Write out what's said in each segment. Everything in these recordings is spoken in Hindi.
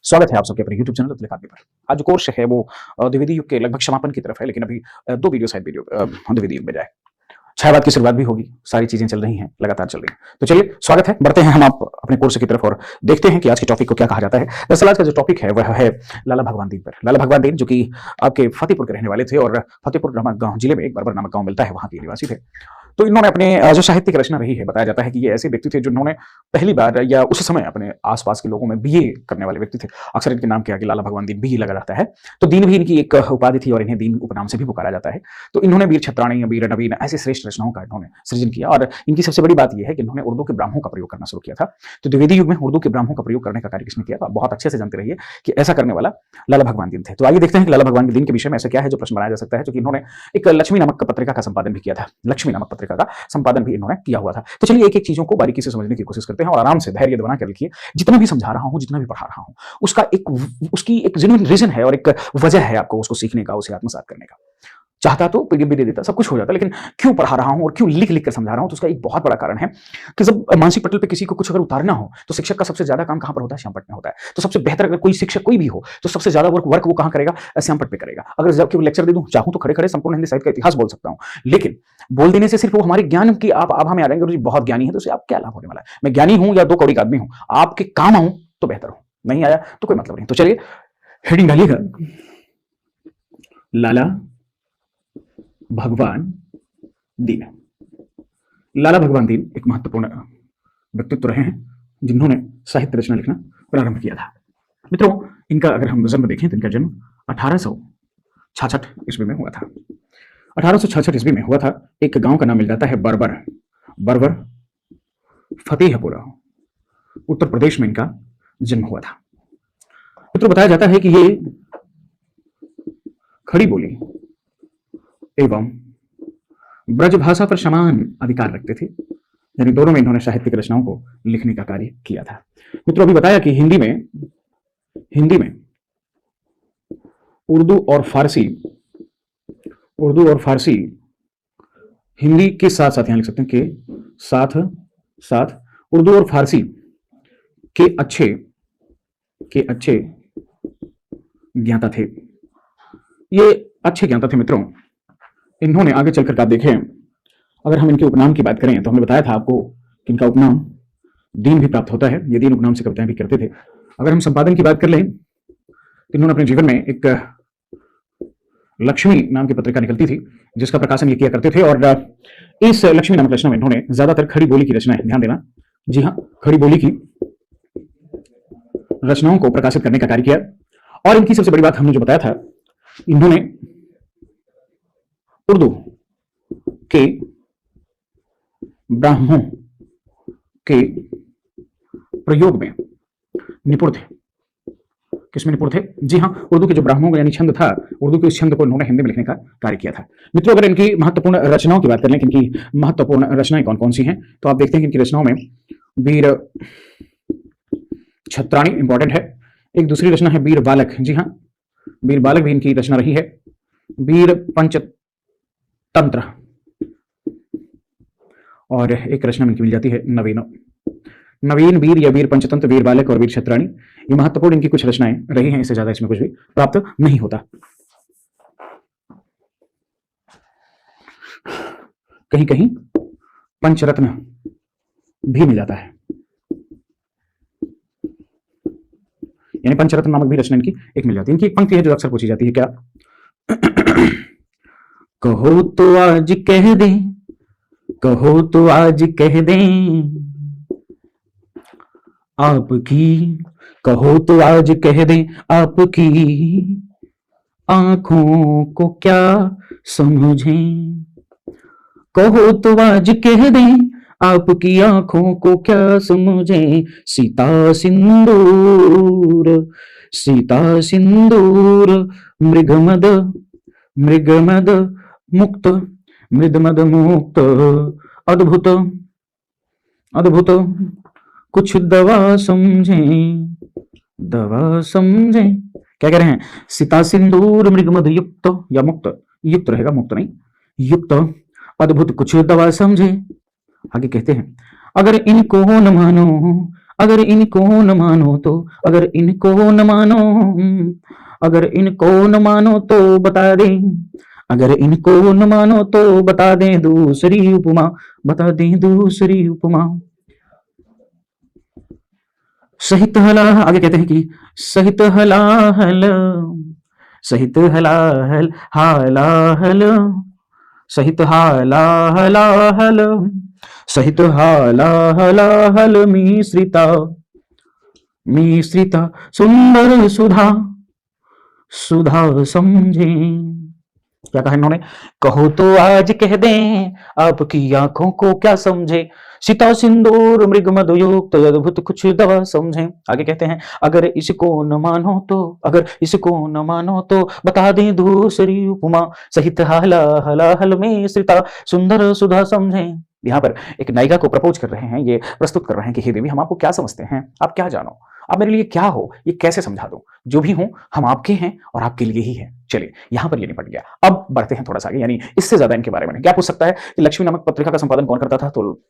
स्वागत है आप सबके अपने YouTube चैनल अतुल अकादमी पर। आज जो कोर्स है वो द्विवेदी युग के लगभग समापन की तरफ है, लेकिन अभी दो वीडियो शायद द्विवेदी युग में जाए। छायावाद की शुरुआत भी होगी, सारी चीजें चल रही हैं, लगातार चल रही हैं। तो चलिए स्वागत है, बढ़ते हैं हम आप अपने कोर्स की तरफ और देखते हैं कि आज के टॉपिक को क्या कहा जाता है। दरअसल आज का जो टॉपिक है वह है लाला भगवान दीन पर। लाला भगवान दीन जो कि आपके फतेहपुर के रहने वाले थे और फतेहपुर नामक गांव जिले में एक बरबर नामक गांव मिलता है, वहां के निवासी थे। तो इन्होंने अपने जो साहित्यिक रचना रही है, बताया जाता है कि ये ऐसे व्यक्ति थे जिन्होंने पहली बार या उस समय अपने आसपास के लोगों में बीए करने वाले व्यक्ति थे। अक्सर इनके नाम के आगे लाला भगवान दीन भी लगा रहता है। तो दीन भी इनकी एक उपाधि थी और इन्हें दीन उपनाम से भी पुकारा जाता है। तो इन्होंने वीर छत्राणी, वीर नवीन ऐसे श्रेष्ठ रचनाओं का इन्होंने सृजन किया और इनकी सबसे बड़ी बात यह है कि इन्होंने उर्दू के ब्राह्मणों का प्रयोग करना शुरू किया था। तो द्विवेदी युग में उर्दू के ब्राह्मणों का प्रयोग करने का कार्य किसने किया था, बहुत अच्छे से जानते रहिए कि ऐसा करने वाला लाला भगवान दीन थे। तो आइए देखते हैं कि लाला भगवान दीन के विषय में ऐसा क्या है जो प्रश्न बनाया जा सकता है, क्योंकि इन्होंने एक लक्ष्मी नामक पत्रिका का संपादन भी किया था। लक्ष्मी नामक पत्रिका का संपादन भी इन्होंने किया हुआ था। तो चलिए एक एक चीजों को बारीकी से समझने की कोशिश करते हैं और आराम से धैर्य बना कर लिखिए। जितना भी समझा रहा हूं, जितना भी पढ़ा रहा हूं, उसकी एक जेन्युइन रीजन है और एक वजह है आपको उसको सीखने का, उसे आत्मसात करने का। चाहता तो पीडीएफ भी दे देता, सब कुछ हो जाता, लेकिन क्यों पढ़ा रहा हूं और क्यों लिख लिख कर समझा रहा हूं, तो उसका एक बहुत बड़ा कारण है कि जब मानसिक पटल पे किसी को कुछ अगर उतारना हो तो शिक्षक का सबसे ज्यादा काम कहां पर होता है, श्यामपट में होता है। तो सबसे बेहतर अगर कोई शिक्षक कोई भी हो तो सबसे ज्यादा वर्क वो कहां करेगा, श्यामपट पे करेगा। अगर जब केवल लेक्चर दे दूं, चाहूं तो खड़े खड़े संपूर्ण हिंदी साहित्य का इतिहास बोल सकता हूं, लेकिन बोल देने से सिर्फ वो हमारे ज्ञान की आप आभा में आ जाएंगे, जी बहुत ज्ञानी है, तो उससे आप क्या लाभ होने वाला है। मैं ज्ञानी हूं या दो कौड़ी का आदमी हूं, आपके काम आऊं तो बेहतर हो, नहीं आया तो कोई मतलब नहीं। तो चलिए हेडिंग डालिएगा, लाला भगवान दीन। लाला भगवान दीन एक महत्वपूर्ण व्यक्तित्व रहे हैं जिन्होंने साहित्य रचना लिखना प्रारंभ किया था। मित्रों, इनका अगर हम जन्म देखें तो इनका जन्म 1866 ईस्वी में हुआ था। 1866 ईस्वी में हुआ था। एक गांव का नाम मिल जाता है बरबर। बरबर फतेहपुर उत्तर प्रदेश में इनका जन्म हुआ था। मित्रों, बताया जाता है कि ये खड़ी बोली एवं ब्रज भाषा पर समान अधिकार रखते थे, यानी दोनों में इन्होंने साहित्यिक रचनाओं को लिखने का कार्य किया था। मित्रों, अभी बताया कि हिंदी में उर्दू और फारसी हिंदी के साथ साथ यहां लिख सकते हैं कि साथ साथ उर्दू और फारसी के अच्छे ज्ञाता थे। ये अच्छे ज्ञाता थे। मित्रों, इन्होंने आगे चलकर आप देखें, अगर हम इनके उपनाम की बात करें तो हमने बताया था आपको कि इनका उपनाम दीन भी प्राप्त होता है। ये दीन उपनाम से कविताएं भी करते थे। अगर हम संपादन की बात कर लें तो इन्होंने अपने जीवन में एक लक्ष्मी नाम की पत्रिका निकलती थी जिसका प्रकाशन ये किया करते थे, और इस लक्ष्मी नामक रचना में इन्होंने ज्यादातर खड़ी बोली की रचनाएं, ध्यान देना, जी हाँ, खड़ी बोली की रचनाओं को प्रकाशित करने का कार्य किया। और इनकी सबसे बड़ी बात हमने जो बताया था, इन्होंने उर्दू के ब्राह्मणों के प्रयोग में निपुण थे। किसमें निपुण थे? जी हाँ, उर्दू के जो ब्राह्मणों का यानी छंद था, उर्दू के उस छंद को इन्होंने हिंदी में लिखने का कार्य किया था। मित्रों, अगर इनकी महत्वपूर्ण रचनाओं की बात करें कि इनकी महत्वपूर्ण रचनाएं कौन कौन सी हैं, तो आप देखते हैं कि इनकी रचनाओं में वीर छत्राणी इंपॉर्टेंट है। एक दूसरी रचना है वीर बालक, जी हाँ, वीर बालक भी इनकी रचना रही है। वीर पंचतंत्र, और एक रचना इनकी मिल जाती है नवीन वीर या वीर पंचतंत्र, वीर बालक और वीर छत्राणी। ये महत्वपूर्ण इनकी कुछ रचनाएं रही हैं, इससे ज्यादा इसमें कुछ भी प्राप्त नहीं होता। कहीं कहीं पंचरत्न भी मिल जाता है, यानी पंचरत्न नामक भी रचना इनकी एक मिल जाती है। इनकी एक पंक्ति है जो अक्सर पूछी जाती है, क्या? कहो तो आज कह दें, कहो तो आज कह दें आपकी, कहो तो आज कह दें आपकी आंखों को क्या समझें। कहो तो आज कह दें आपकी आंखों को क्या समझें। सीता सिंदूर मृगमद मुक्त, मृदमद मुक्त, अद्भुत अद्भुत कुछ दवा समझें। क्या कह रहे हैं? सीता सिंदूर मृगमद युक्त, या मुक्त, युक्त रहेगा, मुक्त नहीं, युक्त, अद्भुत कुछ दवा समझे। आगे कहते हैं, अगर इनको न मानो, अगर इनको न मानो तो, अगर इनको न मानो, अगर इनको न मानो तो बता दें, अगर इनको न मानो तो बता दें दूसरी उपमा, बता दें दूसरी उपमा। सहित हला, आगे कहते हैं कि सहित हलाहल, सहित हलाहल, हालाहल, सहित हालाहलाहल, सहित हालाहलाहल मिश्रिता, मिश्रिता सुंदर सुधा, सुधा समझे। क्या कहा इन्होंने? कहो तो आज कह दें आपकी आंखों को क्या समझे, सीता सिंदूर मृग मधुयुक्त अद्भुत कुछ दवा समझे। आगे कहते हैं अगर इसको न मानो तो, अगर इसको न मानो तो बता दें दूसरी उपमा, सहित हाला हला हल में सीता सुंदर सुधा समझे। यहाँ पर एक नायिका को प्रपोज कर रहे हैं, ये प्रस्तुत कर रहे हैं कि हे देवी हम आपको क्या समझते हैं, आप क्या जानो, आप मेरे लिए क्या हो, ये कैसे समझा दूं, जो भी हूं हम आपके हैं और आपके लिए ही है। चलिए यहां पर ये निपट गया। अब बढ़ते हैं थोड़ा सा आगे, यानी इससे ज्यादा इनके बारे में क्या पूछ सकता है कि लक्ष्मी नामक पत्रिका का संपादन कौन करता था, तो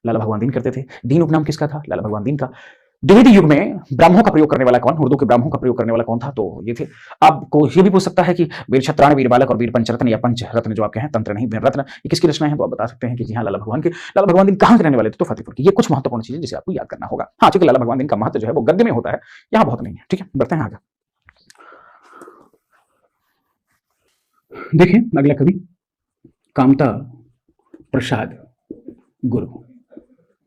लाला भगवान दीन करते थे। दीन उपनाम किसका था? लाला भगवान दीन का। द्विवेदी युग में ब्राह्मणों का प्रयोग करने वाला कौन, उर्दू के ब्राह्मणों का प्रयोग करने वाला कौन था, तो ये थे। आपको ये भी पूछ सकता है कि वीर छत्राण, वीर बालक और वीर पंचरत्न या पंच रत्न जो आपके हैं, तंत्र नहीं वीर रत्न, ये किसकी रचना है, तो आप बता सकते हैं कि जी हाँ लाला भगवान के। लाला भगवान दिन कहां के रहने वाले थे, तो फतेहपुर की। ये कुछ महत्वपूर्ण चीजें जिसे आपको याद करना होगा। हाँ चूंकि लाला भगवान दिन का महत्व जो है वो गद्य में होता है, यहाँ बहुत नहीं है। ठीक है, बढ़ते हैं आगे। देखिए अगला कवि कामता प्रसाद गुरु।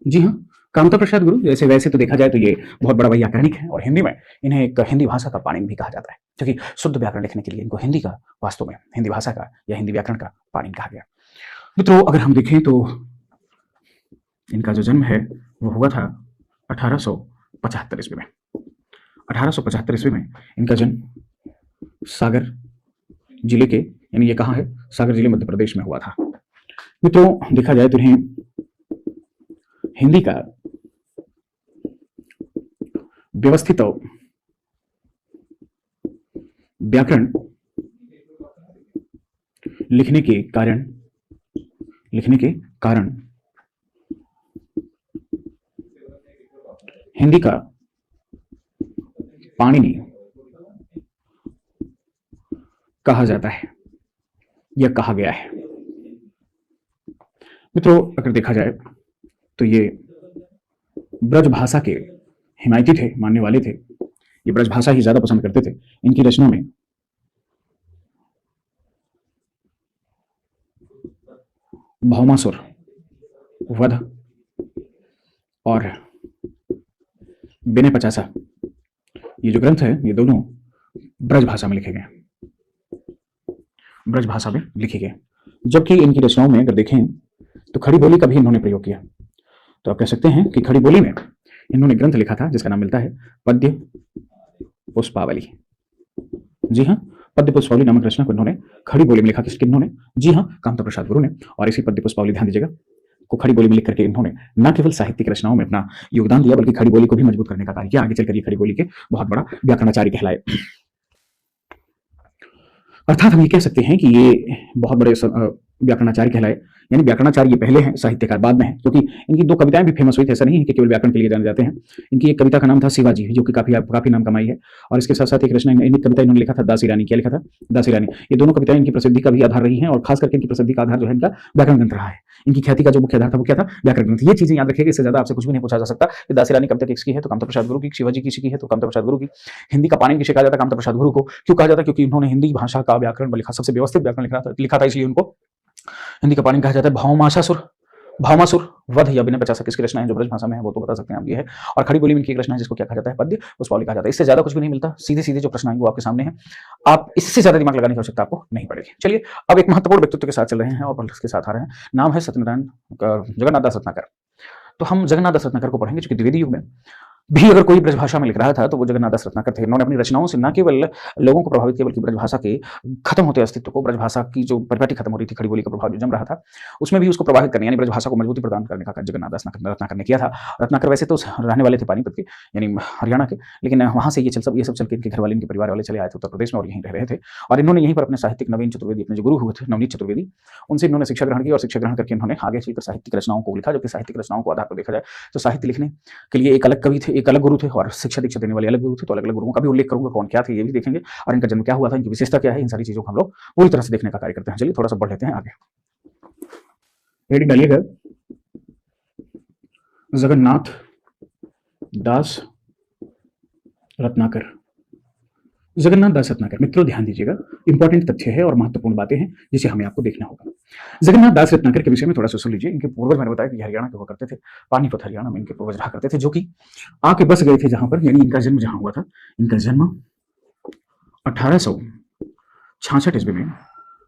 जी हाँ, कामता प्रसाद गुरु। जैसे वैसे तो देखा जाए तो ये बहुत बड़ा व्याकरणिक है और हिंदी में इन्हें एक हिंदी भाषा का पाणिनि भी कहा जाता है, क्योंकि शुद्ध व्याकरण लिखने के लिए इनको हिंदी का, वास्तव में हिंदी भाषा का या हिंदी व्याकरण का पाणिनि कहा गया। मित्रों अगर हम देखें तो इनका जो जन्म है वो हुआ था 1875 ईस्वी में। 1875 ईस्वी में इनका जन्म सागर जिले के, यानी ये कहाँ है, सागर जिले मध्य प्रदेश में हुआ था। मित्रों देखा जाए तो इन्हें हिंदी का व्यवस्थित व्याकरण लिखने के कारण हिंदी का पाणिनि कहा जाता है या कहा गया है। मित्रों अगर देखा जाए तो ये ब्रज भाषा के हिमायती थे, मानने वाले थे। ये ब्रज भाषा ही ज्यादा पसंद करते थे। इनकी रचना में भौमासुर वध और विनय पचासा, ये जो ग्रंथ है ये दोनों ब्रज भाषा में लिखे गए, ब्रज भाषा में लिखे गए। जबकि इनकी रचनाओं में अगर देखें तो खड़ी बोली का भी इन्होंने प्रयोग किया। तो आप कह सकते हैं कि खड़ी बोली में इन्होंने ग्रंथ लिखा था जिसका नाम मिलता है पद्य पुष्पावली। जी हाँ, पद्य पुष्पावली नामक रचना को इन्होंने खड़ी बोली में लिखा। किसके? इन्होंने, जी हाँ, कामता प्रसाद गुरु ने। और इसी पद्य पुष्पावली, ध्यान दीजिएगा, को खड़ी बोली में लिख करके इन्होंने न केवल साहित्यिक रचनाओं में अपना योगदान दिया बल्कि खड़ी बोली को भी मजबूत करने का कार्य किया। आगे चलकर ये खड़ी बोली के बहुत बड़ा व्याकरणाचार्य कहलाए। अर्थात हम ये कह सकते हैं कि ये बहुत बड़े व्याकरणाचार्य कहलाए। यानी व्याकरणाचार्य ये पहले हैं, साहित्यकार बाद में है, क्योंकि इनकी दो कविताएं भी फेमस हुई थी। ऐसा नहीं है कि केवल व्याकरण के लिए जाने जाते हैं। इनकी एक कविता का नाम था शिवाजी, जो कि काफी नाम कमाई है। और इसके साथ साथ एक रचना, एक कविता इन्होंने लिखा था दासी रानी। क्या लिखा था? दासी रानी। ये दोनों कविताएं इनकी प्रसिद्धि का भी आधार रही हैं, और खास करके इनकी प्रसिद्धि का आधार जो है इनका व्याकरण ग्रंथ रहा है। इनकी ख्याति का जो मुख्य आधार था वो क्या था? व्याकरण ग्रंथ। ये चीजें याद रखिएगा, इससे ज्यादा आपसे कुछ भी नहीं पूछा जा सकता कि दासी रानी कविता किसकी है, तो कामता प्रसाद गुरु की। शिवाजी किसकी है, तो कामता प्रसाद गुरु की। हिंदी का पाणिनि किसे कहा जाता है? कामता प्रसाद गुरु को। क्यों कहा जाता है? क्योंकि इन्होंने हिंदी भाषा का व्याकरण लिखा, सबसे व्यवस्थित व्याकरण लिखा था, इसलिए उनको हिंदी का पाणिनि कहा जाता है। भौमासुर वध या विनय पचासा किसकी रचना है, जो ब्रज भाषा में है, वो तो बता सकते हैं आप, ये है। और खड़ी बोली में इनकी एक रचना है जिसको क्या कहा जाता है? पद्य पुष्पावली कहा जाता है। इससे ज्यादा कुछ भी नहीं मिलता। सीधे सीधे जो प्रश्न आएंगे वो आपके सामने है, आप इससे ज्यादा दिमाग लगाने की आवश्यकता आपको नहीं पड़ेगी। चलिए अब एक महत्वपूर्ण व्यक्तित्व के साथ चल रहे हैं और उसके साथ आ रहे हैं। नाम है सत्यनारायण जगन्नाथ दास रत्नाकर। तो हम जगन्नाथ दास रत्नाकर को पढ़ेंगे, क्योंकि द्विवेदी युग में भी अगर कोई ब्रजभाषा में लिख रहा था तो वो जगन्नाथ दास रत्नाकर थे। इन्होंने अपनी रचनाओं से न केवल लोगों को प्रभावित किया बल्कि ब्रजभाषा के खत्म होते अस्तित्व को, ब्रजभाषा की जो परिपाटी खत्म हो रही थी, खड़ी बोली का प्रभाव जो जम रहा था, उसमें भी उसको प्रभावित करने यानी ब्रजभाषा को मजबूती प्रदान करने का कार्य जगन्नाथ दास रत्नाकर ने किया था। रत्नाकर वैसे तो रहने वाले थे पानीपत के यानी हरियाणा के, लेकिन वहां से ये सब चल के इनके घर वाले, इनके परिवार वाले चले आए थे उत्तर प्रदेश में और यहीं रह रहे थे। और इन्होंने यहीं पर अपने साहित्यिक नवीन चतुर्वेदी, अपने जो गुरु हुए थे नवनीत चतुर्वेदी, उनसे इन्होंने शिक्षा ग्रहण की और शिक्षा ग्रहण करके इन्होंने आगे चलकर साहित्यिक रचनाओं को लिखा। जबकि साहित्यिक रचनाओं को आधार पर देखा जाए तो साहित्य लिखने के लिए एक अलग कवि थे, एक अलग गुरु थे, और शिक्षा दीक्षा देने वाले अलग गुरु थे। तो अलग अलग गुरुओं का भी उल्लेख करूंगा, कौन क्या थे ये भी देखेंगे, और इनका जन्म क्या हुआ था, इनकी विशेषता क्या है, इन सारी चीजों को हम लोग पूरी तरह से देखने का कार्य करते हैं। चलिए थोड़ा सा बढ़ लेते हैं आगे। हेडिंग डालिएगा, जगन्नाथ दास रत्नाकर। जगन्नाथ दास रत्नाकर, मित्रों ध्यान दीजिएगा, इंपॉर्टेंट तथ्य है और महत्वपूर्ण बातें हैं जिसे हमें आपको देखना होगा। जगन्नाथ दास रत्नाकर के विषय में थोड़ा सा सुन लीजिए। इनके पूर्वज मैंने बताया कि हरियाणा के हुआ करते थे, पानीपत हरियाणा में इनके पूर्वज रहा करते थे, जो कि आके बस गए थे जहां पर, यानी इनका जन्म जहां हुआ था, इनका जन्म 1866 ईस्वी में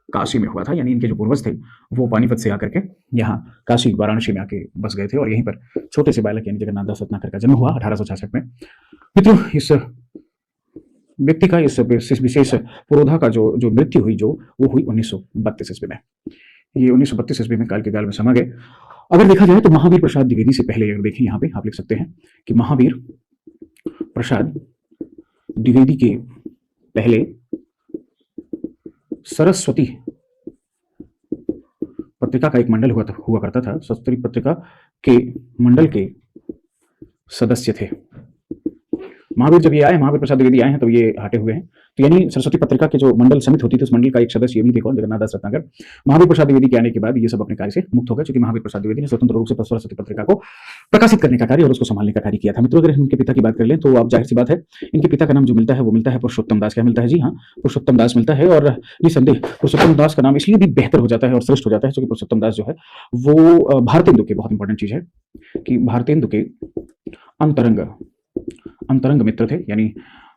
काशी में हुआ था। यानी इनके जो पूर्वज थे वो पानीपत से आकर के यहाँ काशी वाराणसी में आके बस गए थे और यहीं पर छोटे से बालक यानी जगन्नाथ दास रत्नाकर का जन्म हुआ 1866 में। मित्रों, इस व्यक्ति का, इस विशेष पुरोधा का जो मृत्यु हुई वो हुई 1932 ईस्वी में। ये 1932 ईस्वी में काल के गाल में समा गए। अगर देखा जाए तो महावीर प्रसाद द्विवेदी से पहले, अगर देखें यहाँ पे आप लिख सकते हैं कि महावीर प्रसाद द्विवेदी के पहले सरस्वती पत्रिका का एक मंडल हुआ करता था। सरस्वती पत्रिका के मंडल के सदस्य थे। महावीर जब ये आए, महावीर प्रसाद द्विवेदी आए हैं तो ये हटे हुए हैं। तो यानी सरस्वती पत्रिका के जो मंडल समिति होती थी, उस मंडल का एक सदस्य ये भी थे, कौन, जगन्नाथ दास रत्नाकर। महावीर प्रसाद द्विवेदी के आने के बाद ये सब अपने कार्य से मुक्त हो गए, क्योंकि महावीर प्रसाद द्विवेदी ने स्वतंत्र रूप से सरस्वती पत्रिका को प्रकाशित करने का कार्य और उसको संभालने का कार्य किया था। मित्रों, अगर इनके पिता की बात कर लें तो आप जाहिर सी बात है, इनके पिता का नाम जो मिलता है वो मिलता है पुरुषोत्तम दास। क्या मिलता है? जी हाँ, पुरुषोत्तम दास मिलता है। और निसंदेह पुरुषोत्तम दास का नाम इसलिए भी बेहतर हो जाता है और श्रेष्ठ हो जाता है क्योंकि पुरुषोत्तम दास जो है वो भारतेंदु के, बहुत इंपॉर्टेंट चीज है कि भारतेंदु के अंतरंग मित्र थे, यानी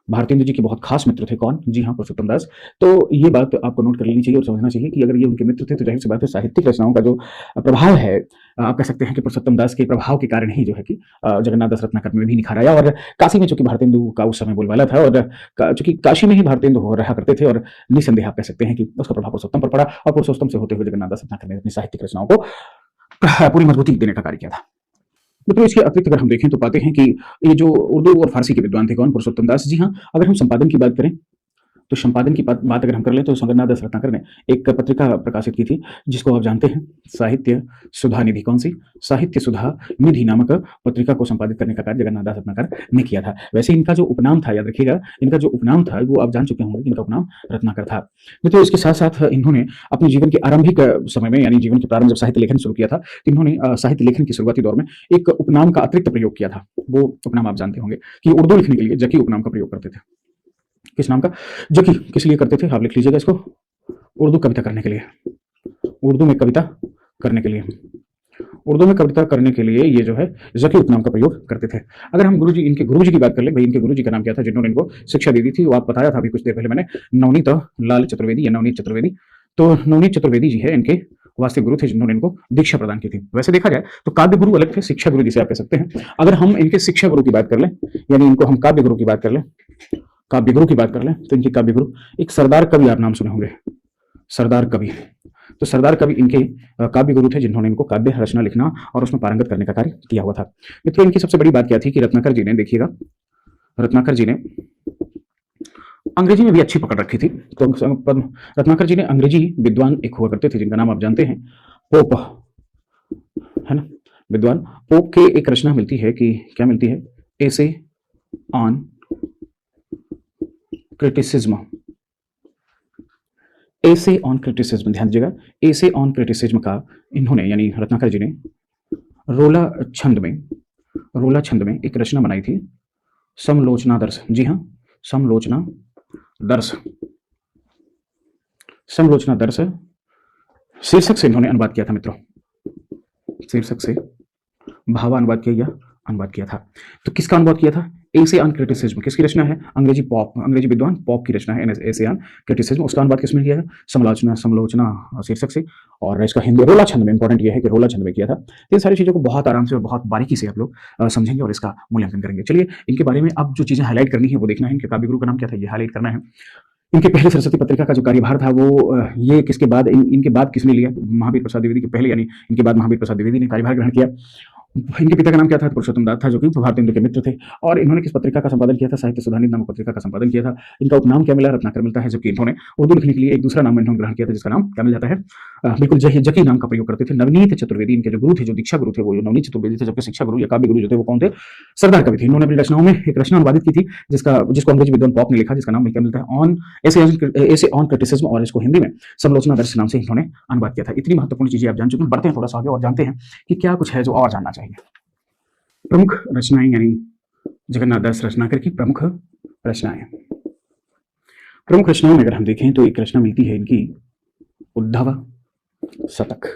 भारतेंदु जी के बहुत खास मित्र थे। कौन? जी हाँ, पुरुषोत्तम दास। तो ये बात आपको नोट कर लेनी चाहिए और समझना चाहिए कि अगर ये उनके मित्र थे तो जाहिर सी बात है साहित्यिक रचनाओं का जो प्रभाव है, आप कह सकते हैं कि पुरुषोत्तम दास के प्रभाव के कारण ही जो है कि जगन्नाथ दास रत्नाकर में भी निखार आया। और काशी में चूंकि भारतेंदु का उस समय बोलबाला था और चूंकि काशी में ही भारतेंदु रहा करते थे, और निसंदेह आप कह सकते हैं कि उसका प्रभाव पुरुषोत्तम पर पड़ा और पुरुषोत्तम से होते हुए जगन्नाथ दास रत्नाकर ने अपनी साहित्यिक रचनाओं को पूरी मजबूती देने का कार्य किया था। तो इसके अतिरिक्त अगर हम देखें तो पाते हैं कि ये जो उर्दू और फारसी के विद्वान थे, कौन? पुरुषोत्तम दास। जी हाँ, अगर हम संपादन की बात करें तो संपादन की बात अगर हम कर लें तो जगन्नाथ दास रत्नाकर ने एक पत्रिका प्रकाशित की थी जिसको आप जानते हैं, साहित्य सुधा निधि। कौन सी? साहित्य सुधा निधि नामक पत्रिका को संपादित करने का कार्य जगन्नाथ दास रत्नाकर ने किया था। वैसे इनका जो उपनाम था, याद रखिएगा, इनका जो उपनाम था वो आप जान चुके होंगे, इनका उपनाम रत्नाकर था। तो इसके साथ साथ इन्होंने अपने जीवन के आरंभिक समय में, यानी जीवन के प्रारंभ जब साहित्य लेखन शुरू किया था, तो इन्होंने साहित्य लेखन के शुरुआती दौर में एक उपनाम का अतिरिक्त प्रयोग किया था। वो उपनाम आप जानते होंगे कि उर्दू लिखने के लिए जकी उपनाम का प्रयोग करते थे। किस नाम का? जकी। किस लिए करते थे? आप लिख लीजिएगा इसको, उर्दू कविता करने के लिए, उर्दू में कविता करने के लिए, उर्दू में कविता करने के लिए ये जो है जकी उपनाम का प्रयोग करते थे। अगर हम गुरुजी, इनके गुरुजी की बात कर ले, भाई इनके गुरुजी का नाम क्या था जिन्होंने इनको शिक्षा दी थी? वो आप बताया था अभी कुछ देर पहले मैंने, नवनीत लाल चतुर्वेदी या नवनीत चतुर्वेदी। तो नवनीत चतुर्वेदी जी है इनके वास्तविक गुरु थे जिन्होंने इनको दीक्षा प्रदान की थी। वैसे देखा जाए तो काव्य गुरु अलग थे, शिक्षा गुरु जिसे आप कह सकते हैं। अगर हम इनके शिक्षा गुरु की बात कर लें, यानी इनको हम काव्य गुरु की बात कर लें, काव्य गुरु की बात कर लें तो इनके काव्य गुरु एक सरदार कवि, आप नाम सुने होंगे, सरदार कवि। तो सरदार कवि इनके काव्य गुरु थे जिन्होंने इनको काव्य रचना लिखना और उसमें पारंगत करने का कार्य किया हुआ था। मित्रों, इनकी सबसे बड़ी बात क्या थी कि रत्नाकर जी ने, देखिएगा, रत्नाकर जी ने अंग्रेजी में भी अच्छी पकड़ रखी थी। तो रत्नाकर जी ने अंग्रेजी विद्वान एक हुआ करते थे जिनका नाम आप जानते हैं, पोप, है ना, विद्वान पोप के एक रचना मिलती है कि क्या मिलती है? Essay on criticism. Essay on criticism, ध्यान दीजिएगा, एसे ऑन क्रिटिसिज्म का इन्होंने, यानी रत्नाकर जी ने रोला छंद में एक रचना बनाई थी, समलोचना दर्श। जी हाँ, समलोचना दर्श शीर्षक से इन्होंने अनुवाद किया था। मित्रों, शीर्षक से भावानुवाद किया या अनुवाद किया था। तो किसका अनुवाद किया था? एसे ऑन क्रिटिसिज्म किसकी रचना है? अंग्रेजी पॉप, अंग्रेजी विद्वान पॉप की रचना है एसे ऑन क्रिटिसिज्म। उसका अनुवाद किसमें किया है? समालोचना, समलोचना शीर्षक से। और इसका हिंदी रोला छंद में, इंपॉर्टेंट ये है कि रोला छंद में किया था। तो इन सारी चीज़ों को बहुत आराम से और बहुत बारीकी से आप लोग समझेंगे और इसका मूल्यांकन करेंगे। चलिए इनके बारे में अब जो चीज़ें हाईलाइट करनी है वो देखना है। इनके काव्य गुरु का नाम क्या था ये हाईलाइट करना है। इनके पहले सरस्वती पत्रिका का जो कार्यभार था वो ये किसके बाद इनके बाद किसने लिया? महावीर प्रसाद द्विवेदी के पहले, यानी इनके बाद महावीर प्रसाद द्विवेदी ने कार्यभार ग्रहण किया। इनके पिता का नाम क्या था? पुरुषोत्तम दास था, जो कि भारतेंदु के मित्र थे। और इन्होंने किस पत्रिका का संपादन किया था? साहित्य सुधानिधि नामक पत्रिका का संपादन किया था। इनका उपनाम क्या मिला? रत्नाकर मिलता है। जबकि इन्होंने उर्दू लिखने के लिए एक दूसरा नाम इन्होंने ग्रहण किया था, जिसका नाम क्या मिल जाता है? बिल्कुल जकी नाम का प्रयोग करते थे। नवनीत चतुर्वेदी इनके जो गुरु थे, जो दीक्षा गुरु थे, वो नवनीत चतुर्वेदी थे। जबकि शिक्षा गुरु या काव्य गुरु जो थे वो कौन थे? सरदार कवि थे। इन्होंने अपनी रचनाओं में एक रचना अनुवादित की थी जिसको अंग्रेजी विद्वान पॉप ने लिखा, जिसका नाम क्या मिलता है? On essay on criticism. और इसको हिंदी में समलोचना दर्श नाम से इन्होंने अनुवाद किया था। इतनी महत्वपूर्ण चीजें आप जान चुके हैं। बढ़ते हैं थोड़ा सा आगे और जानते हैं कि क्या कुछ है जो और जानना चाहिए। प्रमुख रचनाएं, यानी जगन्नाथ दास रत्नाकर की प्रमुख रचनाएं। प्रमुख रचनाओं में अगर हम देखें तो एक रचना मिलती है इनकी उद्धव शतक।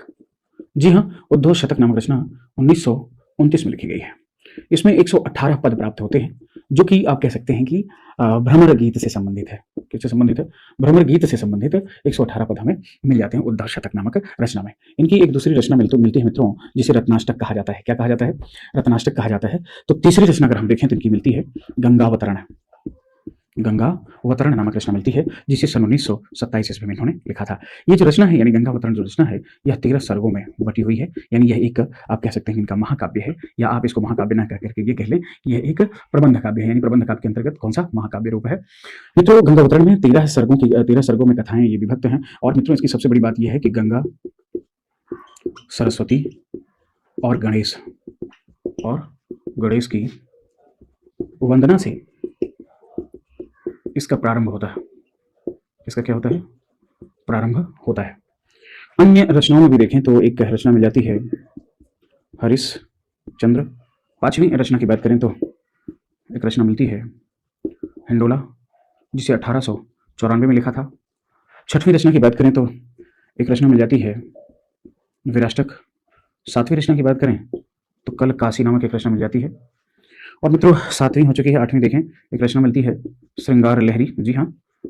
जी हाँ, उद्धव शतक नामक रचना 1929 में लिखी गई है। इसमें 118 पद प्राप्त होते हैं, जो कि आप कह सकते हैं कि भ्रमर गीत से संबंधित है। किससे संबंधित है? भ्रमर गीत से संबंधित 118 पद हमें मिल जाते हैं उद्धव शतक नामक रचना में। इनकी एक दूसरी रचना मिलती है मित्रों, जिसे रत्नाष्टक कहा जाता है। क्या कहा जाता है? रत्नाष्टक कहा जाता है। तो तीसरी रचना अगर हम देखें तो इनकी मिलती है गंगावतरण। गंगावतरण नामक रचना मिलती है, जिसे सन 1927 ईस्वी में इन्होंने लिखा था। ये जो रचना है, यानी गंगावतरण जो रचना है, यह 13 सर्गों में बटी हुई है। यानी यह एक आप कह सकते हैं इनका महाकाव्य है, या आप इसको महाकाव्य ना कह करके ये कह लें, यह एक प्रबंध काव्य है। यानी प्रबंध काव्य के अंतर्गत कौन सा महाकाव्य रूप है? मित्रों, गंगावतरण में 13 सर्गों में कथाएं ये विभक्त हैं। और मित्रों, इसकी सबसे बड़ी बात यह है कि गंगा, सरस्वती और गणेश की वंदना से इसका प्रारंभ होता है। इसका क्या होता है? प्रारंभ होता है। अन्य रचनाओं में भी देखें तो एक रचना मिल जाती है हरिश्चंद्र। पांचवी रचना की बात करें तो एक रचना मिलती है हिंडोला, जिसे 1894 में लिखा था। छठवीं रचना की बात करें तो एक रचना मिल जाती है विराष्टक। सातवीं रचना की बात करें तो कल काशी नामक एक रचना मिल जाती है। और मित्रों, सातवीं हो चुकी है। आठवीं देखें, एक रचना मिलती है श्रृंगार लहरी। जी हाँ,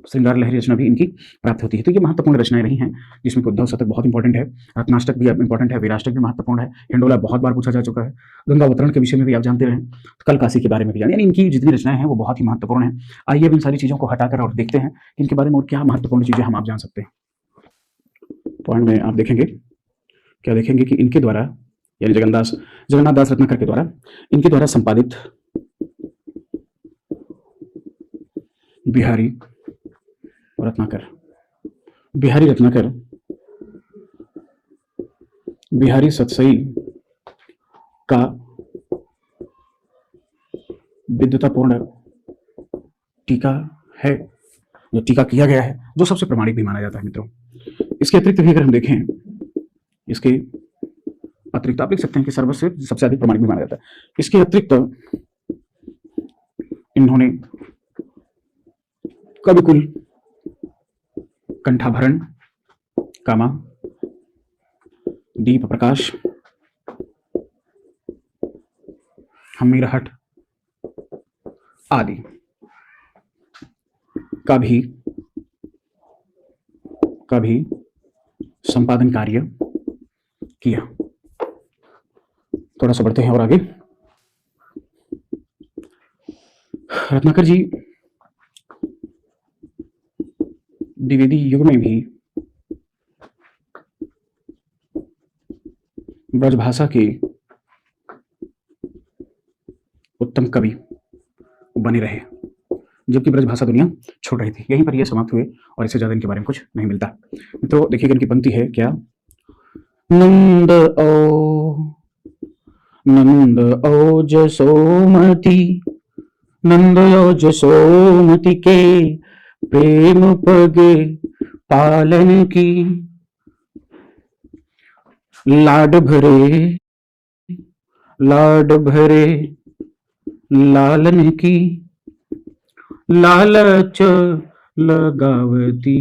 श्रृंगार लहरी रचना भी इनकी प्राप्त होती है। तो ये महत्वपूर्ण रचनाएं रही हैं, जिसमें उद्धव शतक बहुत इंपॉर्टेंट है, रत्नाष्टक भी इंपॉर्टेंट है, विराष्टक भी महत्वपूर्ण है, हिंडोला बहुत बार पूछा जा चुका है, गंगावतरण के विषय में भी आप जानते रहे, कल काशी के बारे में भी जाने। यानी इनकी जितनी रचनाएं हैं वो बहुत ही महत्वपूर्ण है। आइए अब इन सारी चीजों को हटाकर और देखते हैं कि इनके बारे में और क्या महत्वपूर्ण चीजें हम आप जान सकते हैं। पॉइंट में आप देखेंगे, क्या देखेंगे कि इनके द्वारा, यानी जगन्नाथ दास रत्नाकर के द्वारा, इनके द्वारा संपादित बिहारी रत्नाकर, बिहारी सतसई का विद्वतापूर्ण टीका है, जो टीका किया गया है, जो सबसे प्रमाणिक भी माना जाता है। मित्रों, इसके अतिरिक्त भी अगर हम देखें, इसके अतिरिक्त आप लिख सकते हैं कि सबसे अधिक प्रमाणिक भी माना जाता है। इसके अतिरिक्त इन्होंने कविकुल, कंठाभरण, कामा, दीप प्रकाश, हमीरहट आदि का भी संपादन कार्य किया। थोड़ा सा बढ़ते हैं और आगे। रत्नाकर जी द्विवेदी युग में भी ब्रजभाषा के उत्तम कवि बने रहे, जबकि ब्रजभाषा दुनिया छोड़ रही थी। यहीं पर यह समाप्त हुए और इससे ज्यादा इनके बारे में कुछ नहीं मिलता। तो देखिएगा, इनकी पंक्ति है क्या? नंद ओ जसोमती के प्रेम पगे पालन की, लाड भरे लालन की, लालच लगावती।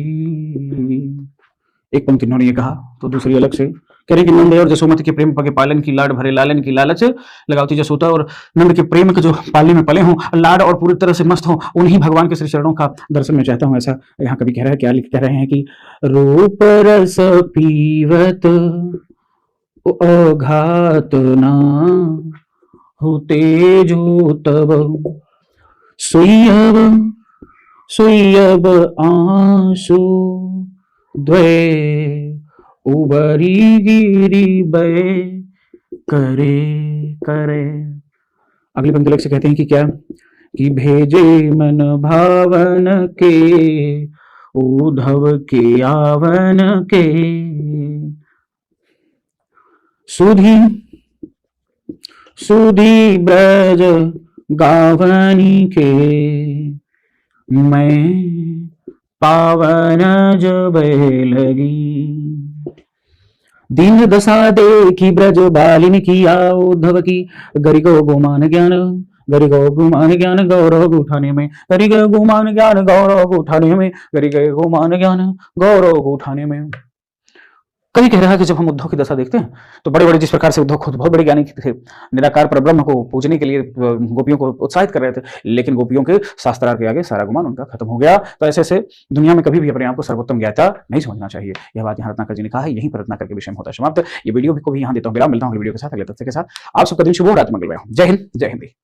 एक पंक्ति इन्होंने ये कहा, तो दूसरी अलग से कह रहे कि नंद और जसोमति के प्रेम पगे पालन की लाड भरे लालन की लालच लगावती जसोता, और नंद के प्रेम के जो पालने में पले हों, लाड और पूरी तरह से मस्त हों, उन्हीं भगवान के श्री चरणों का दर्शन मैं चाहता हूं। ऐसा यहाँ कभी कह रहा है, क्या लिख कह रहे हैं कि रूप रस पीवत अघात ना होते जो तब सुयब सुयब आंसू द्वय उबरी गिरी बे करे करे। अगली पंक्ति लग से कहते हैं कि क्या, कि भेजे मन भावन के उद्धव के आवन के सुधी सुधी ब्रज गावनी के मैं पावन जब लगी। दीन दशा देखी ब्रज बालिन किया उद्धव की गरि गो गुमान ज्ञान गरि गो गुमान ज्ञान गौरव उठाने में गरि गो गुमान ज्ञान गौरव उठाने में गरि गो गुमान ज्ञान गौरव उठाने में। कवि कह रहा है कि जब हम उद्धव की दशा देखते हैं तो बड़े बड़े, जिस प्रकार से उद्धव खुद बहुत बड़े ज्ञानी थे, निराकार परब्रह्म को पूजने के लिए गोपियों को उत्साहित कर रहे थे, लेकिन गोपियों के शास्त्रार्थ के आगे सारा गुमान उनका खत्म हो गया। तो ऐसे ऐसे दुनिया में कभी भी अपने आप को सर्वोत्तम ज्ञाता नहीं समझना चाहिए। यह बात यहाँ रत्नाकर जी ने कहा है। यहीं पर रत्नाकर के विषय में होता है समाप्त। ये वीडियो को भी यहाँ देता हूँ, मिलता हूँ वीडियो के साथ, अगले तथ्य के साथ। आप सबका दिन शुभ हो, रात मंगलमय हो। जय हिंद, जय हिंदी।